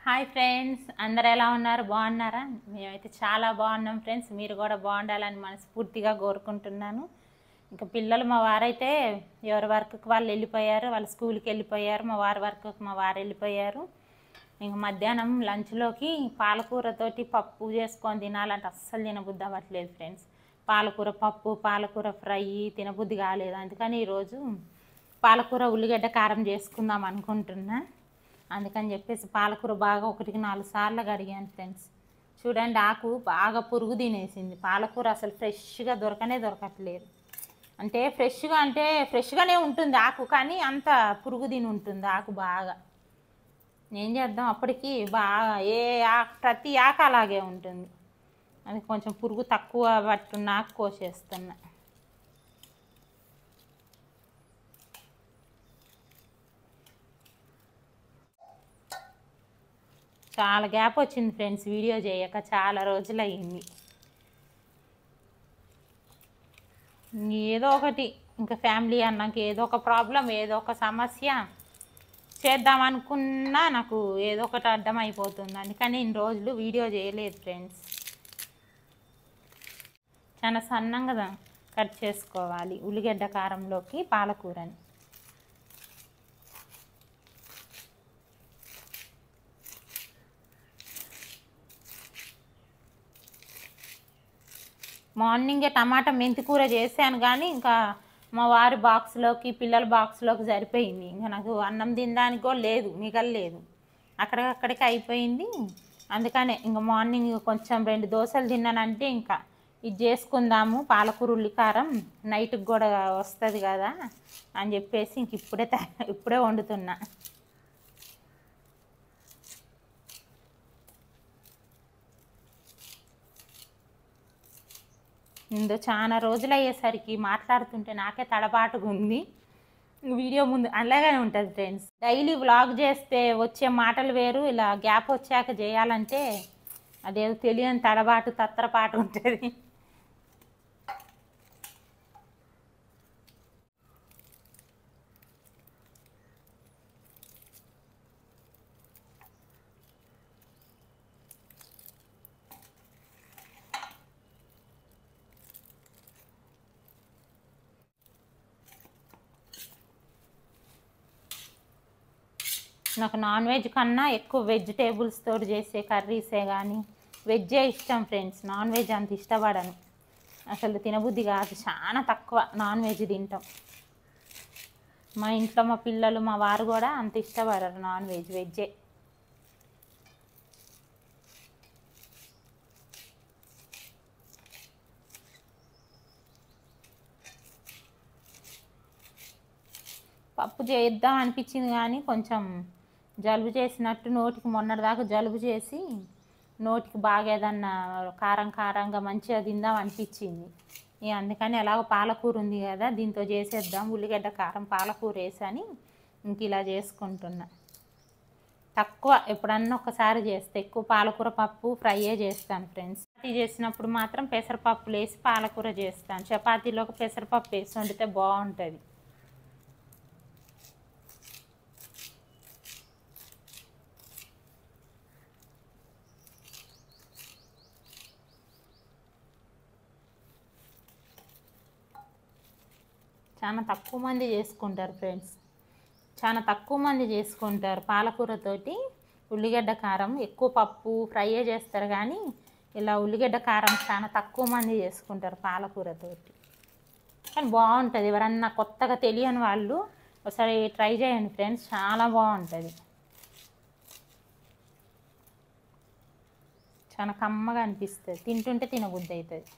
Hi friends, అందరు ఎలా ఉన్నారు? బాగున్నారా? మేమైతే చాలా బాగున్నాం ఫ్రెండ్స్. మీరు కూడా బాగుండాలని మనస్ఫూర్తిగా కోరుకుంటున్నాను. ఇంకా పిల్లలు మా వారైతే ఎవరి వర్క్కి వాళ్ళు వెళ్ళిపోయారు, వాళ్ళు స్కూల్కి వెళ్ళిపోయారు. మా వారి వర్క్కి మా వారు వెళ్ళిపోయారు. ఇంక మధ్యాహ్నం లంచ్లోకి పాలకూరతోటి పప్పు చేసుకొని తినాలంటే అస్సలు తినబుద్ధి అవ్వట్లేదు ఫ్రెండ్స్. పాలకూర పప్పు, పాలకూర ఫ్రై తినబుద్ధి కాలేదు. అందుకని ఈరోజు పాలకూర ఉల్లిగడ్డ కారం చేసుకుందాం అనుకుంటున్నా. అందుకని చెప్పేసి పాలకూర బాగా 1-4 సార్లు కడిగాను ఫ్రెండ్స్. చూడండి, ఆకు బాగా పురుగు తినేసింది. పాలకూర అసలు ఫ్రెష్గా దొరకట్లేదు. అంటే ఫ్రెష్గానే ఉంటుంది ఆకు, కానీ అంత పురుగు తిని ఉంటుంది ఆకు బాగా. ఏం చేద్దాం, అప్పటికి బాగా ప్రతి ఆకు అలాగే ఉంటుంది. అది కొంచెం పురుగు తక్కువ పట్టున్న ఆకు కోసేస్తున్నా. చాలా గ్యాప్ వచ్చింది ఫ్రెండ్స్, వీడియో చేయక చాలా రోజులు అయ్యింది. ఏదో ఒకటి ఇంకా ఫ్యామిలీ అన్నాక ఏదో ఒక ప్రాబ్లం, ఏదో ఒక సమస్య చేద్దామనుకున్నా నాకు ఏదో ఒకటి అడ్డం అయిపోతుంది. అందుకని ఇన్ని రోజులు వీడియో చేయలేదు ఫ్రెండ్స్. చాలా సన్నంగా కట్ చేసుకోవాలి ఉల్లిగడ్డ కారంలోకి పాలకూరని. మార్నింగే టమాటా మెంతి కూర చేశాను, కానీ ఇంకా మా వారి బాక్స్లోకి పిల్లల బాక్స్లోకి సరిపోయింది. ఇంకా నాకు అన్నం తినడానికి కూడా లేదు, మిగలలేదు, అక్కడికక్కడికి అయిపోయింది. అందుకనే ఇంకా మార్నింగ్ కొంచెం 2 దోశలు తిన్నానంటే ఇంకా ఇది చేసుకుందాము పాలకూర ఉల్లికారం, నైట్కి కూడా వస్తుంది కదా అని చెప్పేసి ఇంక ఇప్పుడే వండుతున్నా. ఇందో చాలా రోజులు అయ్యేసరికి మాట్లాడుతుంటే నాకే తడబాటుగా ఉంది. వీడియో ముందు అలాగే ఉంటుంది ఫ్రెండ్స్. డైలీ వ్లాగ్ చేస్తే వచ్చే మాటలు వేరు, ఇలా గ్యాప్ వచ్చాక చేయాలంటే అదేదో తెలియని తడబాటు తత్తరపాటు ఉంటుంది. నాకు నాన్ వెజ్ కన్నా ఎక్కువ వెజిటేబుల్స్ తోటి చేసే కర్రీసే కానీ వెజ్జే ఇష్టం ఫ్రెండ్స్. నాన్ వెజ్ అంత ఇష్టపడను, అసలు తినబుద్ధి కాదు. చాలా తక్కువ నాన్ వెజ్ తింటాం. మా ఇంట్లో మా పిల్లలు మా వారు కూడా అంత ఇష్టపడరు నాన్ వెజ్, వెజ్జే. పప్పు చేద్దాం అనిపించింది, కానీ కొంచెం జలుబు చేసినట్టు నోటికి మొన్నటిదాకా జలుబు చేసి నోటికి బాగా ఏదన్నా కారంగా మంచిగా తిందాం అనిపించింది. అందుకని ఎలాగో పాలకూర ఉంది కదా, దీంతో చేసేద్దాం ఉల్లిగడ్డ కారం పాలకూర వేసని ఇంక ఇలా చేసుకుంటున్నా. తక్కువ ఎప్పుడన్నా ఒకసారి చేస్తే, ఎక్కువ పాలకూర పప్పు ఫ్రైయే చేస్తాను ఫ్రెండ్స్. చపాతీ చేసినప్పుడు మాత్రం పెసరపప్పులు వేసి పాలకూర చేస్తాను. చపాతీలోకి పెసరపప్పు వేసి వండితే బాగుంటుంది. చాలా తక్కువ మంది చేసుకుంటారు ఫ్రెండ్స్, చాలా తక్కువ మంది చేసుకుంటారు పాలకూరతోటి ఉల్లిగడ్డ కారం. ఎక్కువ పప్పు ఫ్రైయే చేస్తారు, కానీ ఇలా ఉల్లిగడ్డ కారం చాలా తక్కువ మంది చేసుకుంటారు పాలకూరతోటి. కానీ బాగుంటుంది. ఎవరన్నా కొత్తగా తెలియని వాళ్ళు ఒకసారి ట్రై చేయండి ఫ్రెండ్స్, చాలా బాగుంటుంది. చాలా కమ్మగా అనిపిస్తుంది, తింటుంటే తినబుద్ధి అవుతుంది.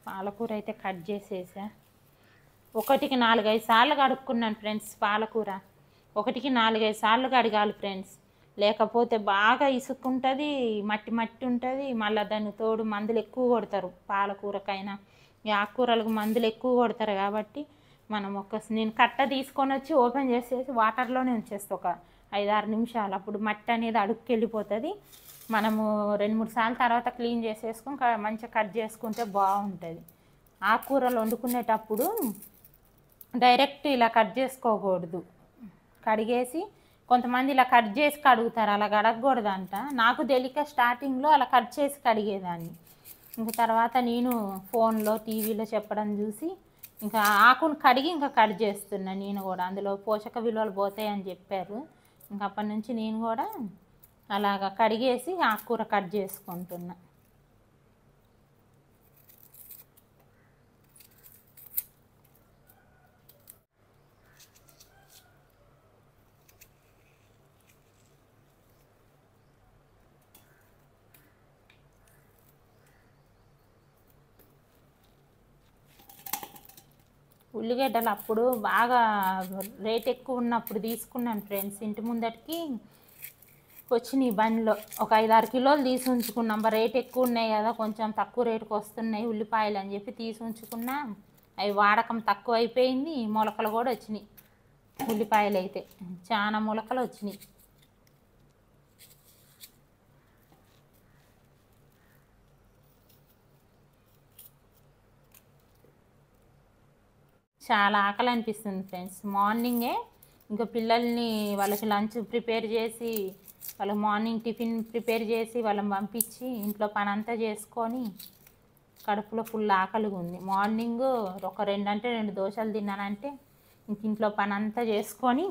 పాలకూర అయితే కట్ చేసేసా. 1కి 4-5 సార్లు కడుక్కున్నాను ఫ్రెండ్స్. పాలకూర 1కి 4-5 సార్లు కడగాలి ఫ్రెండ్స్, లేకపోతే బాగా ఇసుక్కుంటుంది, మట్టి ఉంటుంది. మళ్ళీ దాన్ని తోడు మందులు ఎక్కువ కొడతారు పాలకూరకైనా. ఈ ఆకుకూరలకు మందులు ఎక్కువ కొడతారు కాబట్టి నేను కట్ట తీసుకొని వచ్చి ఓపెన్ చేసేసి వాటర్లోనే ఉంచేస్తాను ఒక 5-6 నిమిషాలు. అప్పుడు మట్టి అనేది అడుగుకి వెళ్ళిపోతుంది. మనము 2-3 సార్లు తర్వాత క్లీన్ చేసేసుకొని మంచిగా కట్ చేసుకుంటే బాగుంటుంది. ఆకుకూరలు వండుకునేటప్పుడు డైరెక్ట్ ఇలా కట్ చేసుకోకూడదు. కడిగేసి కొంతమంది ఇలా కట్ చేసి కడుగుతారు, అలా కడగకూడదంట. నాకు తెలియక స్టార్టింగ్లో అలా కట్ చేసి కడిగేదాన్ని. ఇంక తర్వాత నేను ఫోన్లో టీవీలో చెప్పడం చూసి ఇంకా ఆకును కడిగి ఇంకా కట్ చేస్తున్నా నేను కూడా. అందులో పోషక విలువలు పోతాయని చెప్పారు. ఇంక అప్పటి నుంచి నేను కూడా అలాగా కడిగేసి ఆకుకూర కట్ చేసుకుంటున్నా. ఉల్లిగడ్డలు అప్పుడు బాగా రేట్ ఎక్కువ ఉన్నప్పుడు తీసుకున్నాను ఫ్రెండ్స్. ఇంటి ముందటికి వచ్చినాయి బండిలో, ఒక 5-6 కిలోలు తీసి ఉంచుకున్నాం. రేట్ ఎక్కువ ఉన్నాయి కదా, కొంచెం తక్కువ రేటుకి వస్తున్నాయి ఉల్లిపాయలు అని చెప్పి తీసి ఉంచుకున్నా. అవి వాడకం తక్కువ అయిపోయింది, మొలకలు కూడా వచ్చినాయి. ఉల్లిపాయలు అయితే చాలా మొలకలు వచ్చినాయి. చాలా ఆకలి అనిపిస్తుంది ఫ్రెండ్స్. మార్నింగే ఇంకా పిల్లల్ని వాళ్ళకి లంచ్ ప్రిపేర్ చేసి, వాళ్ళకి మార్నింగ్ టిఫిన్ ప్రిపేర్ చేసి వాళ్ళని పంపించి ఇంట్లో పని అంతా చేసుకొని కడుపులో ఫుల్ ఆకలిగా ఉంది. మార్నింగ్ ఒక 2 దోశలు తిన్నానంటే ఇంక ఇంట్లో పని అంతా చేసుకొని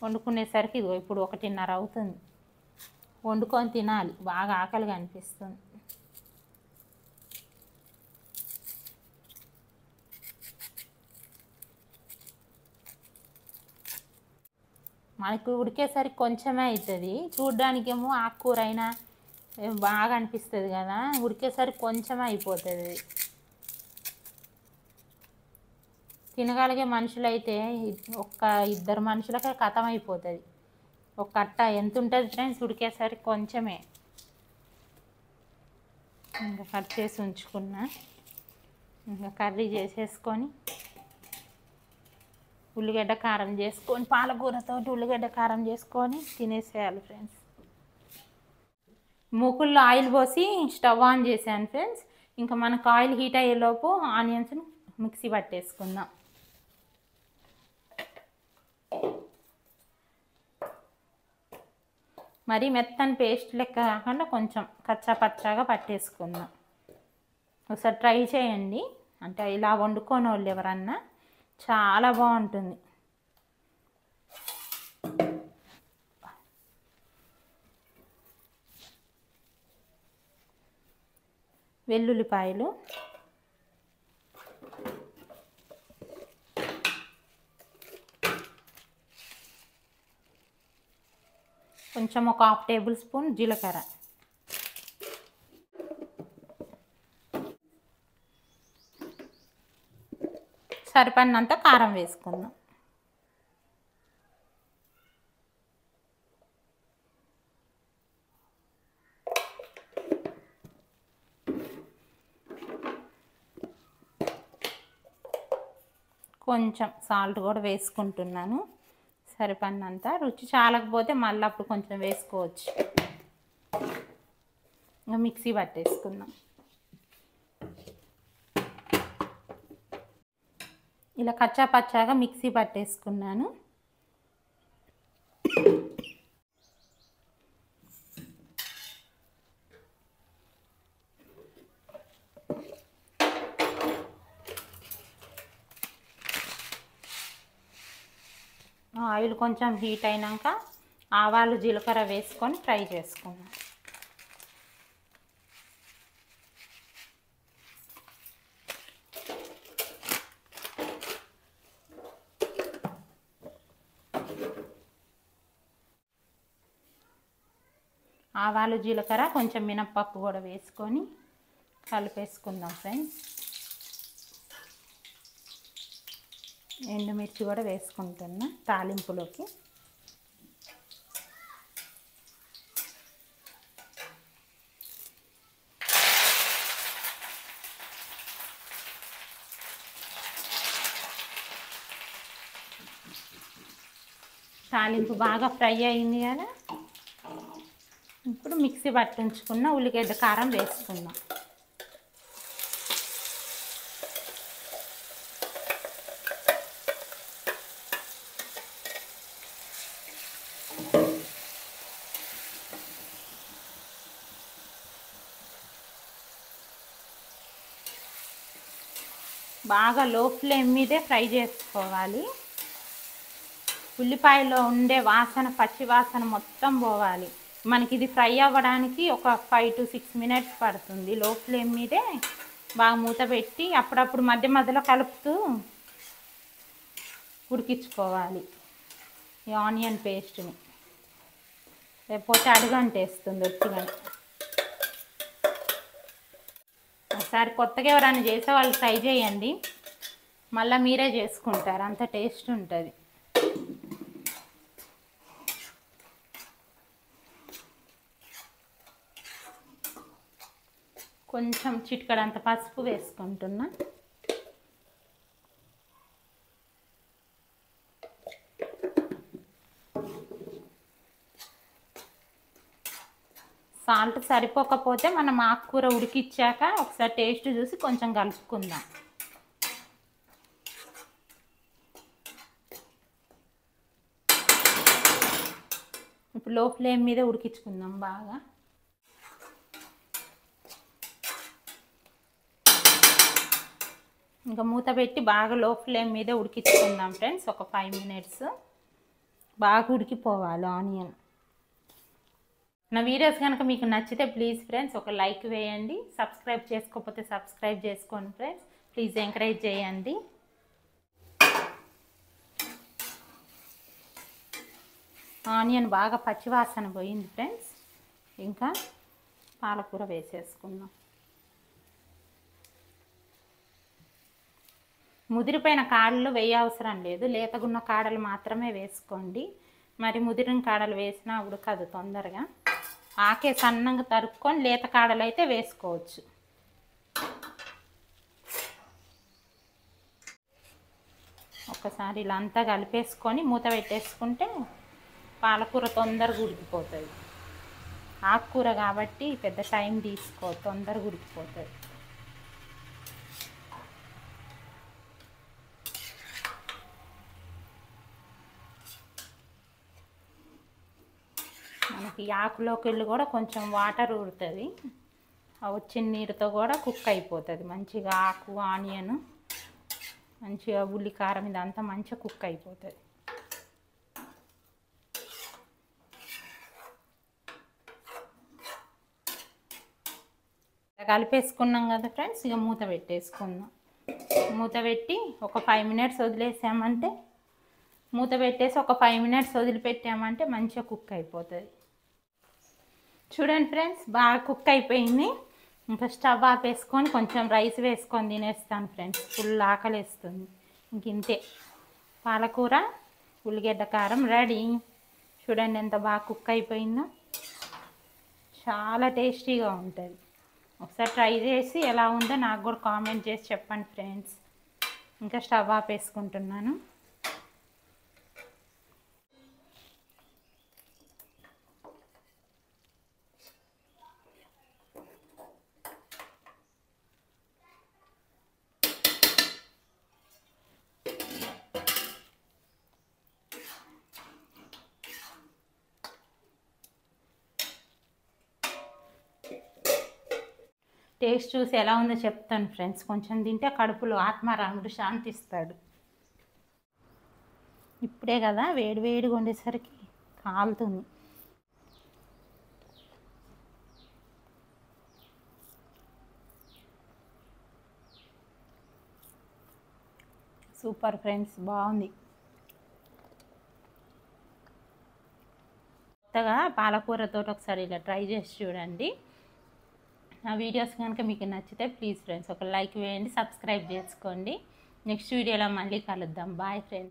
వండుకునేసరికి ఇదిగో ఇప్పుడు 1:30 అవుతుంది. వండుకొని తినాలి, బాగా ఆకలిగా అనిపిస్తుంది. మనకు ఉడికేసరికి కొంచెమే అవుతుంది. చూడ్డానికేమో ఆకుకూర అయినా బాగా అనిపిస్తుంది కదా, ఉడికేసరికి కొంచెమే అయిపోతుంది. తినగలిగే మనుషులైతే 1-2 మనుషులకే కథం అయిపోతుంది. ఒక కట్ట ఎంత ఉంటుంది ఫ్రెండ్స్, ఉడికేసరికి కొంచెమే. ఇంకా కట్ చేసి ఉంచుకున్నా. ఇంకా కర్రీ చేసేసుకొని ఉల్లిగడ్డ కారం చేసుకొని, పాలకూరతో ఉల్లిగడ్డ కారం చేసుకొని తినేసేయాలి ఫ్రెండ్స్. మూకుల్లో ఆయిల్ పోసి స్టవ్ ఆన్ చేశాను ఫ్రెండ్స్. ఇంకా మనకు ఆయిల్ హీట్ అయ్యేలోపు ఆనియన్స్ని మిక్సీ పట్టేసుకుందాం. మరీ మెత్తని పేస్ట్ లెక్క కాకుండా కొంచెం కచ్చా పచ్చాగా పట్టేసుకుందాం. ఒకసారి ట్రై చేయండి, అంటే ఇలా వండుకోని వాళ్ళు ఎవరన్నా, చాలా బాగుంటుంది. వెల్లుల్లిపాయలు, కొంచెం ఒక 1/2 టేబుల్ స్పూన్ జీలకర్ర, సరిపడినంత కారం వేసుకుందాం. కొంచెం సాల్ట్ కూడా వేసుకుంటున్నాను, సరిపడినంత. రుచి చాలకపోతే మళ్ళీ అప్పుడు కొంచెం వేసుకోవచ్చు. ఇంకా మిక్సీ పట్టేసుకుందాం. ఇలా కచ్చా పచ్చాగా మిక్సీ పట్టేసుకున్నాను. ఆయిల్ కొంచెం హీట్ అయినాక ఆవాలు జీలకర్ర వేసుకొని ఫ్రై చేసుకున్నాం. ఆవాలు జీలకర్ర కొంచెం మినప్పప్పు కూడా వేసుకొని కలిపేసుకుందాం ఫ్రెండ్స్. ఎండుమిర్చి కూడా వేసుకుంటున్నా తాలింపులోకి. తాలింపు బాగా ఫ్రై అయింది కదా, ఇప్పుడు మిక్సీ పట్టించుకున్న ఉల్లిగడ్డ కారం వేసుకుందాం. బాగా లో ఫ్లేమ్ మీదే ఫ్రై చేసుకోవాలి. ఉల్లిపాయలో ఉండే వాసన, పచ్చి వాసన మొత్తం పోవాలి. మనకి ఇది ఫ్రై అవ్వడానికి ఒక 5 to 6 minutes పడుతుంది. లో ఫ్లేమ్ మీదే బాగా మూత పెట్టి అప్పుడప్పుడు మధ్య మధ్యలో కలుపుతూ ఉడికించుకోవాలి ఈ ఆనియన్ పేస్ట్ని, లేకపోతే అడుగంటేస్తుంది ఒత్తిగా. ఒకసారి కొత్తగా ఎవరైనా చేసే వాళ్ళు ట్రై చేయండి, మళ్ళీ మీరే చేసుకుంటారు, అంత టేస్ట్ ఉంటుంది. కొంచెం చిటికెడంత పసుపు వేసుకుంటున్నా. సాల్ట్ సరిపోకపోతే మనం ఆకుకూర ఉడికిచ్చాక ఒకసారి టేస్ట్ చూసి కొంచెం కలుపుకుందాం. ఇప్పుడు లో ఫ్లేమ్ మీద ఉడికించుకుందాం బాగా. ఇంకా మూత పెట్టి బాగా లో ఫ్లేమ్ మీద ఉడికించుకుందాం ఫ్రెండ్స్. ఒక 5 minutes బాగా ఉడికిపోవాలి ఆనియన్. నా వీడియోస్ కనుక మీకు నచ్చితే ప్లీజ్ ఫ్రెండ్స్ ఒక లైక్ వేయండి. సబ్స్క్రైబ్ చేసుకోకపోతే సబ్స్క్రైబ్ చేసుకోండి ఫ్రెండ్స్. ప్లీజ్ ఎంకరేజ్ చేయండి. ఆనియన్ బాగా పచ్చివాసన పోయింది ఫ్రెండ్స్. ఇంకా పాలకూర వేసేసుకుందాం. ముదిరిపోయిన కాడలు వేయవసరం లేదు, లేతగున్న కాడలు మాత్రమే వేసుకోండి. మరి ముదిరిన కాడలు వేసినా ఉడకదు తొందరగా. ఆకే సన్నంగా తరుక్కొని లేత కాడలు అయితే వేసుకోవచ్చు. ఒకసారి ఇలా అంతా కలిపేసుకొని మూత పెట్టేసుకుంటే పాలకూర తొందరగా ఉడికిపోతుంది. ఆకుకూర కాబట్టి పెద్ద టైం తీసుకో, తొందరగా ఉడికిపోతుంది. మనకి ఆకులోకి వెళ్ళి కూడా కొంచెం వాటర్ ఊరుతుంది. ఆ వచ్చిన నీరుతో కూడా కుక్ అయిపోతుంది మంచిగా. ఆకు, ఆనియన్ మంచిగా, ఉల్లికారం ఇదంతా మంచిగా కుక్ అయిపోతుంది. కలిపేసుకున్నాం కదా ఫ్రెండ్స్, ఇక మూత పెట్టేసుకుందాం. మూత పెట్టి ఒక 5 minutes వదిలేసామంటే, మూత పెట్టేసి ఒక 5 minutes వదిలిపెట్టామంటే మంచిగా కుక్ అయిపోతుంది. చూడండి ఫ్రెండ్స్, బాగా కుక్ అయిపోయింది. ఇంకా స్టవ్ ఆపేసుకొని కొంచెం రైస్ వేసుకొని తినేస్తాను ఫ్రెండ్స్. ఫుల్ ఆకలేస్తుంది. ఇంక ఇంతే, పాలకూర ఉల్లిగడ్డ కారం రెడీ. చూడండి ఎంత బాగా కుక్ అయిపోయిందో. చాలా టేస్టీగా ఉంటుంది. ఒకసారి ట్రై చేసి ఎలా ఉందో నాకు కూడా కామెంట్ చేసి చెప్పండి ఫ్రెండ్స్. ఇంకా స్టవ్ ఆపేసుకుంటున్నాను. టేస్ట్ చూసి ఎలా ఉందో చెప్తాను ఫ్రెండ్స్. కొంచెం తింటే కడుపులో ఆత్మారాముడు శాంతిస్తాడు. ఇప్పుడే కదా వేడి వేడిగా ఉండేసరికి కాలుతుంది. సూపర్ ఫ్రెండ్స్, బాగుంది. కొత్తగా పాలకూరతో ఒకసారి ఇలా ట్రై చేసి చూడండి. నా వీడియోస్ కనుక మీకు నచ్చితే ప్లీజ్ ఫ్రెండ్స్ ఒక లైక్ వేయండి, సబ్స్క్రైబ్ చేసుకోండి. నెక్స్ట్ వీడియోలో మళ్ళీ కలుద్దాం. Bye friends.